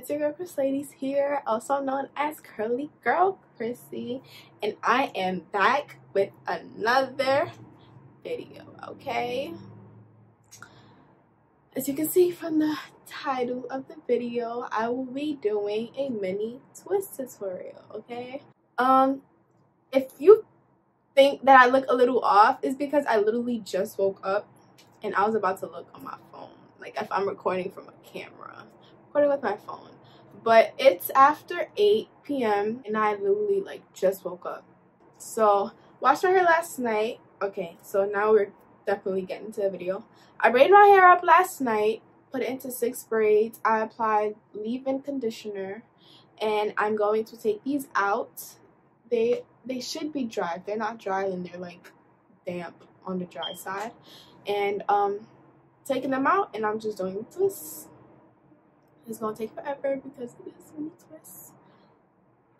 it's your girl Chris Ladies here, also known as Curly Girl Chrissy, and I am back with another video. Okay, as you can see from the title of the video, I will be doing a mini twist tutorial. Okay, if you think that I look a little off, it's because I literally just woke up and I was about to look on my phone, like if I'm recording from a camera, recording with my phone. But it's after 8 p.m. and I literally like just woke up. So washed my hair last night. Okay, so now we're definitely getting to the video. I braided my hair up last night, put it into 6 braids. I applied leave-in conditioner, and I'm going to take these out. They should be dry. If they're not dry, then they're like damp on the dry side. And taking them out, and I'm just doing twists. It's gonna take forever because it is mini twists.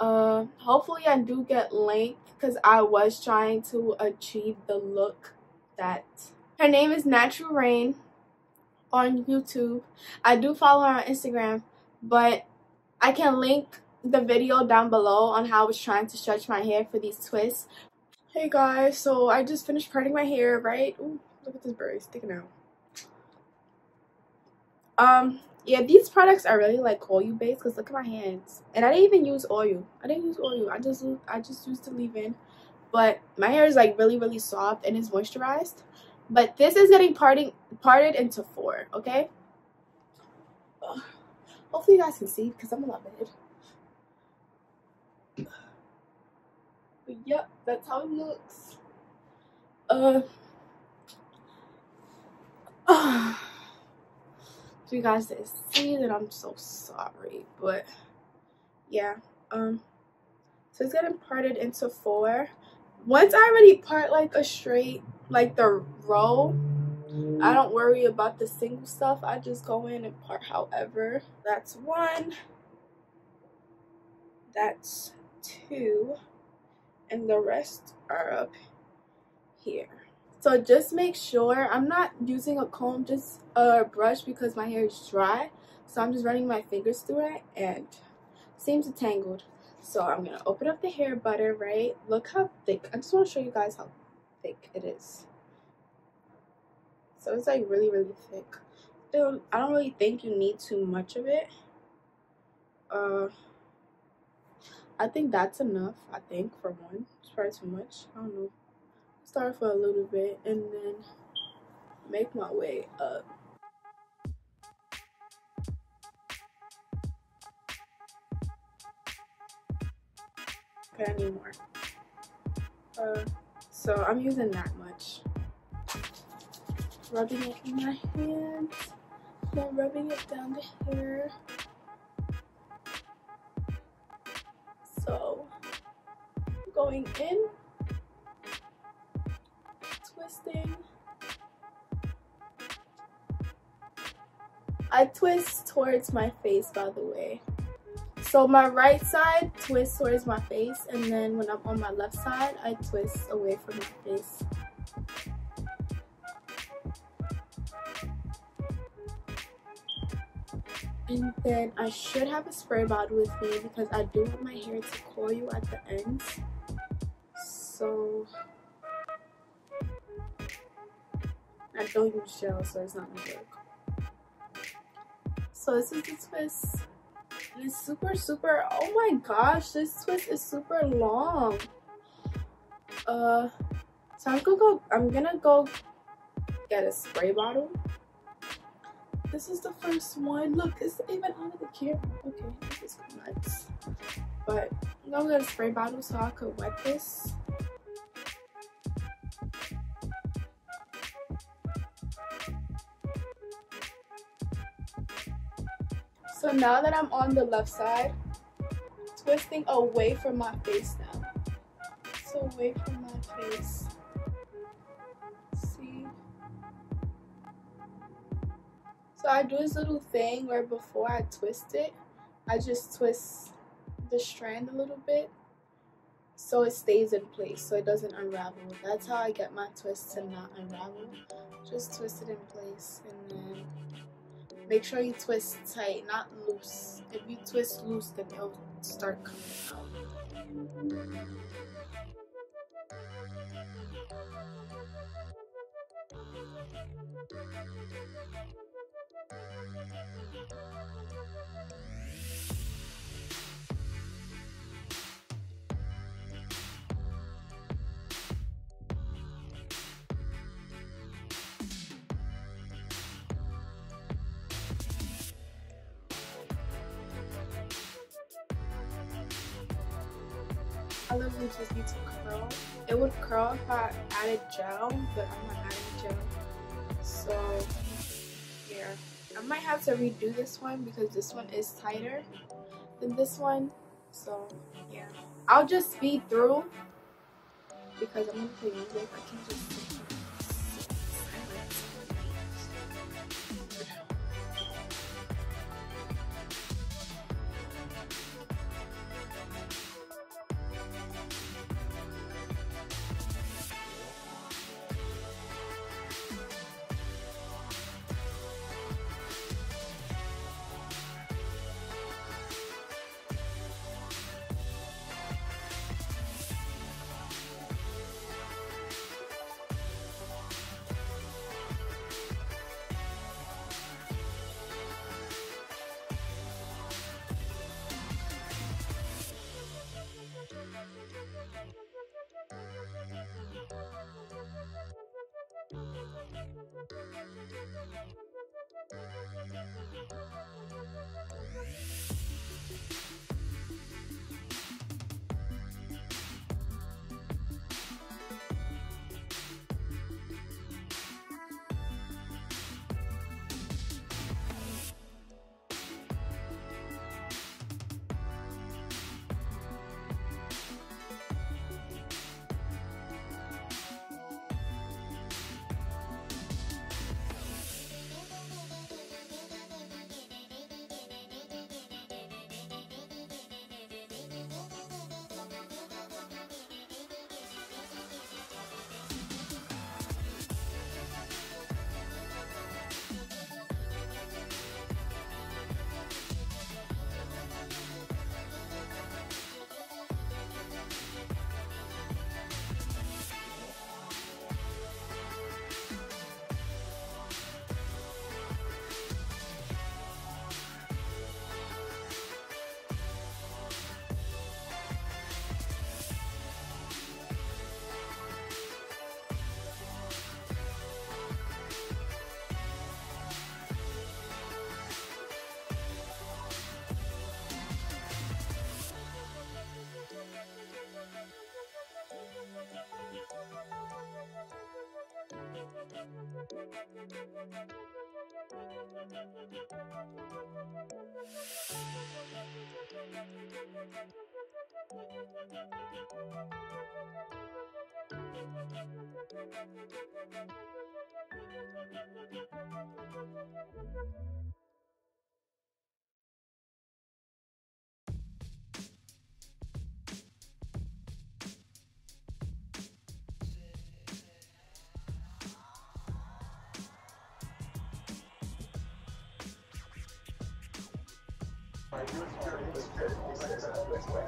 Hopefully I do get length because I was trying to achieve the look that her name is Natural Rain on YouTube. I do follow her on Instagram, but I can link the video down below on how I was trying to stretch my hair for these twists. Hey guys, so I just finished parting my hair, right? Ooh, look at this bird sticking out. Yeah, these products are really like oil based because look at my hands, and I didn't even use oil. I just used to leave-in, but my hair is like really soft and it's moisturized. But this is getting parted into 4. Okay, hopefully you guys can see because I'm a lot bad. But yep, that's how it looks. You guys didn't see that, I'm so sorry, but yeah, so it's getting parted into 4. Once I already part like a straight, like the row, I don't worry about the single stuff. I just go in and part however. That's 1, that's 2, and the rest are up here. So just make sure, I'm not using a comb, just a brush because my hair is dry. So I'm just running my fingers through it and it seems tangled. So I'm going to open up the hair butter, right? Look how thick. I just want to show you guys how thick it is. So it's like really thick. I don't really think you need too much of it. I think that's enough, I think, for one. It's probably too much. I don't know. Start for a little bit and then make my way up. Okay, I need more. So I'm using that much. Rubbing it in my hands, then rubbing it down the hair. So going in, twisting. I twist towards my face, by the way. So my right side twists towards my face, and then when I'm on my left side, I twist away from my face. And then I should have a spray bottle with me because I do want my hair to coil at the ends. So I don't use gel, so it's not gonna work. So this is the twist. And it's super, oh my gosh, this twist is super long. So I'm gonna go get a spray bottle. This is the first one. Look, it's even under the camera. Okay, this is nuts. But I'm gonna get a spray bottle so I could wet this. So now that I'm on the left side, twisting away from my face now. So away from my face. See? So I do this little thing where before I twist it, I just twist the strand a little bit so it stays in place, so it doesn't unravel. That's how I get my twist to not unravel. Just twist it in place and then make sure you twist tight, not loose. If you twist loose, then it'll start coming out. I love just need to curl. It would curl if I added gel, but I'm not adding gel. So yeah, I might have to redo this one because this one is tighter than this one. So yeah, I'll just speed through because I'm gonna play music. I can't just sit here and sit silent.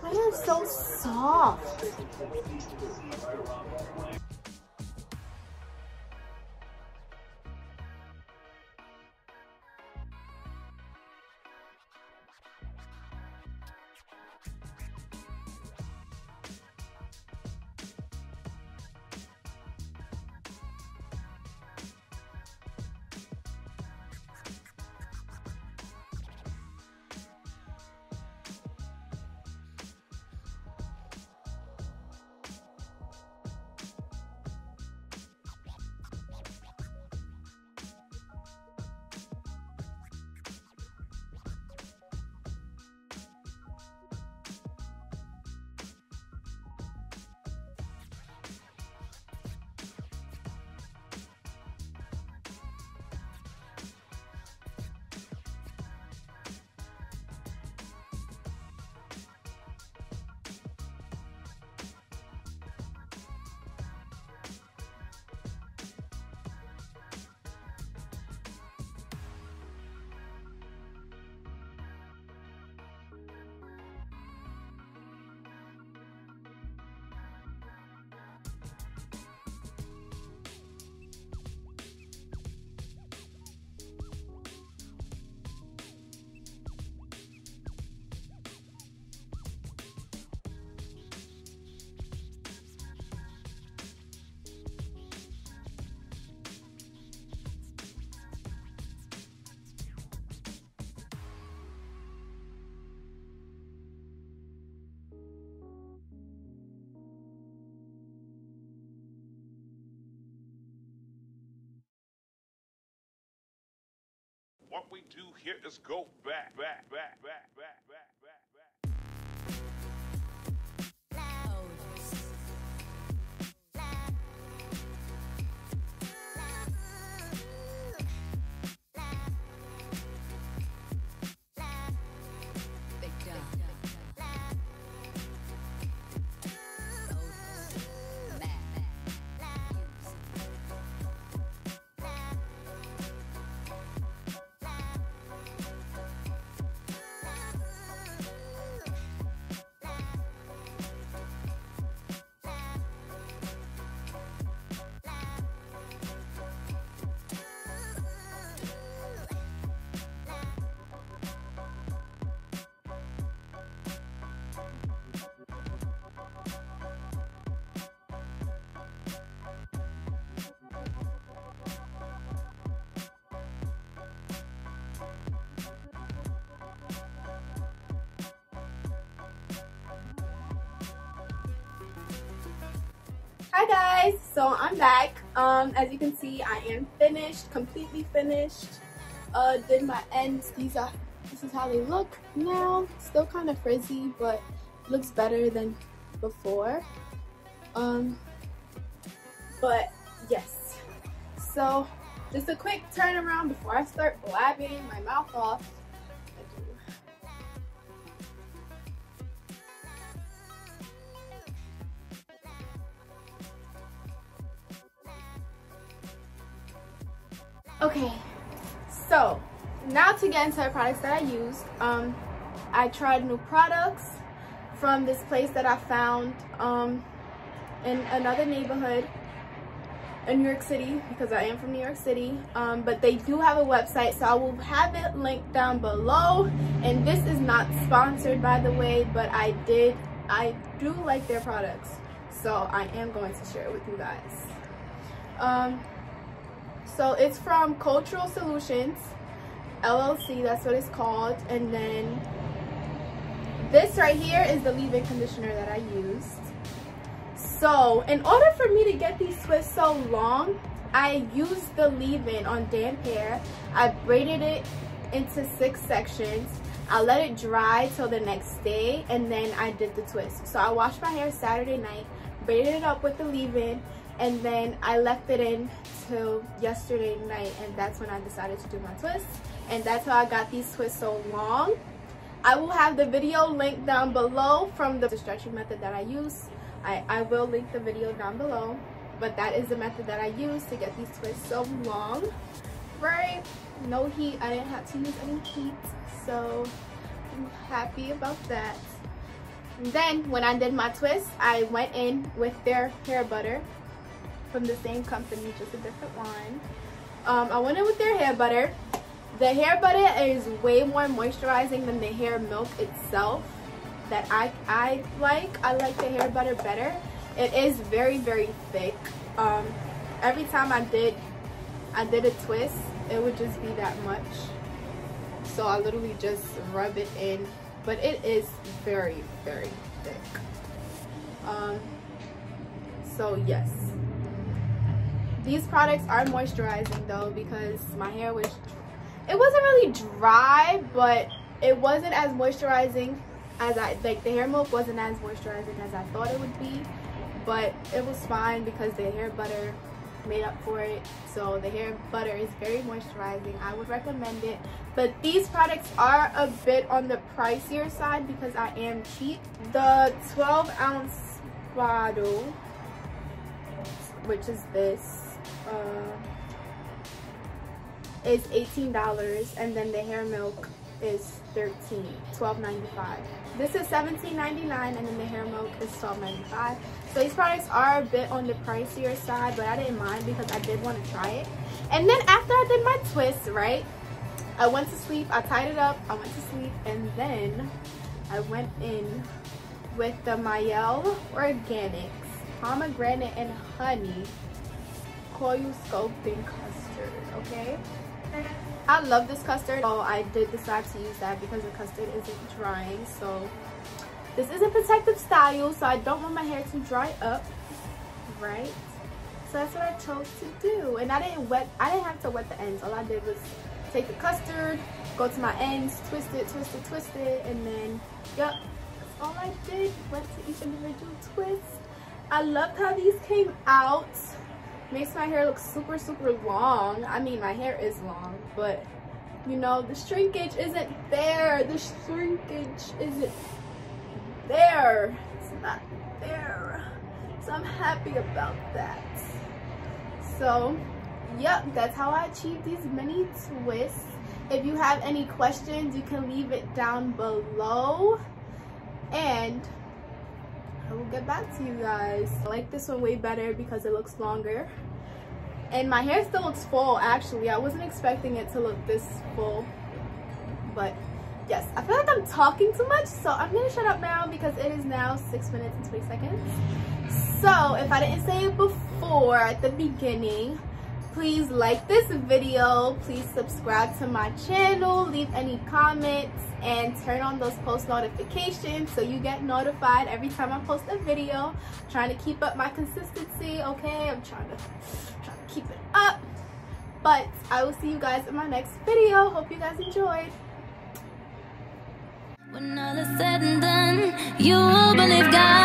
My hair is so soft. what we do here is go back. Hi guys, so I'm back. As you can see, I am finished, completely finished. Did my ends. This is how they look now. Still kind of frizzy, but looks better than before. But yes. So just a quick turnaround before I start blabbing my mouth off. Okay, so now to get into the products that I used. I tried new products from this place that I found in another neighborhood in New York City, because I am from New York City. But they do have a website, so I will have it linked down below. And this is not sponsored, by the way, but I do like their products, so I am going to share it with you guys. So it's from Cultural Solutions LLC, that's what it's called. And then this right here is the leave-in conditioner that I used. So in order for me to get these twists so long, I used the leave-in on damp hair. I braided it into 6 sections. I let it dry till the next day, and then I did the twist. So I washed my hair Saturday night, braided it up with the leave-in, and then I left it in till yesterday night, and that's when I decided to do my twists. And that's how I got these twists so long. I will have the video linked down below from the stretching method that I use. I will link the video down below, but that is the method that I use to get these twists so long. Right? No heat. I didn't have to use any heat, so I'm happy about that. And then when I did my twist, I went in with their hair butter from the same company, just a different one. I went in with their hair butter. The hair butter is way more moisturizing than the hair milk itself that I like. I like the hair butter better. It is very, very thick. Every time I did a twist, it would just be that much. So I literally just rub it in, but it is very, very thick. So yes. These products are moisturizing though, because my hair it wasn't really dry, but it wasn't as moisturizing as the hair milk wasn't as moisturizing as I thought it would be, but it was fine because the hair butter made up for it. So the hair butter is very moisturizing. I would recommend it, but these products are a bit on the pricier side because I am cheap. The 12-ounce bottle, which is this, is $18, and then the hair milk is $12.95. This is $17.99, and then the hair milk is $12.95. So these products are a bit on the pricier side, but I didn't mind because I did want to try it. And then after I did my twist, right, I went to sleep. I tied it up, I went to sleep, and then I went in with the Mielle Organics Pomegranate and Honey Coil Sculpting Custard, okay? I love this custard. So I did decide to use that because the custard isn't drying. So this is a protective style, so I don't want my hair to dry up, right? So that's what I chose to do. And I didn't have to wet the ends. All I did was take the custard, go to my ends, twist it, and then, yep, that's all I did. Went to each individual twist. I loved how these came out. Makes my hair look super, super long. I mean, my hair is long, but, you know, the shrinkage isn't there. The shrinkage isn't there. It's not there. So I'm happy about that. So, yep, that's how I achieved these mini twists. If you have any questions, you can leave it down below and I will get back to you guys. I like this one way better because it looks longer and my hair still looks full. Actually, I wasn't expecting it to look this full, but yes, I feel like I'm talking too much, so I'm gonna shut up now because it is now 6 minutes and 20 seconds. So if I didn't say it before at the beginning, please like this video, please subscribe to my channel, leave any comments, and turn on those post notifications so you get notified every time I post a video. I'm trying to keep up my consistency, okay? I'm trying to keep it up. But I will see you guys in my next video. Hope you guys enjoyed. When all is said and done, you will believe God.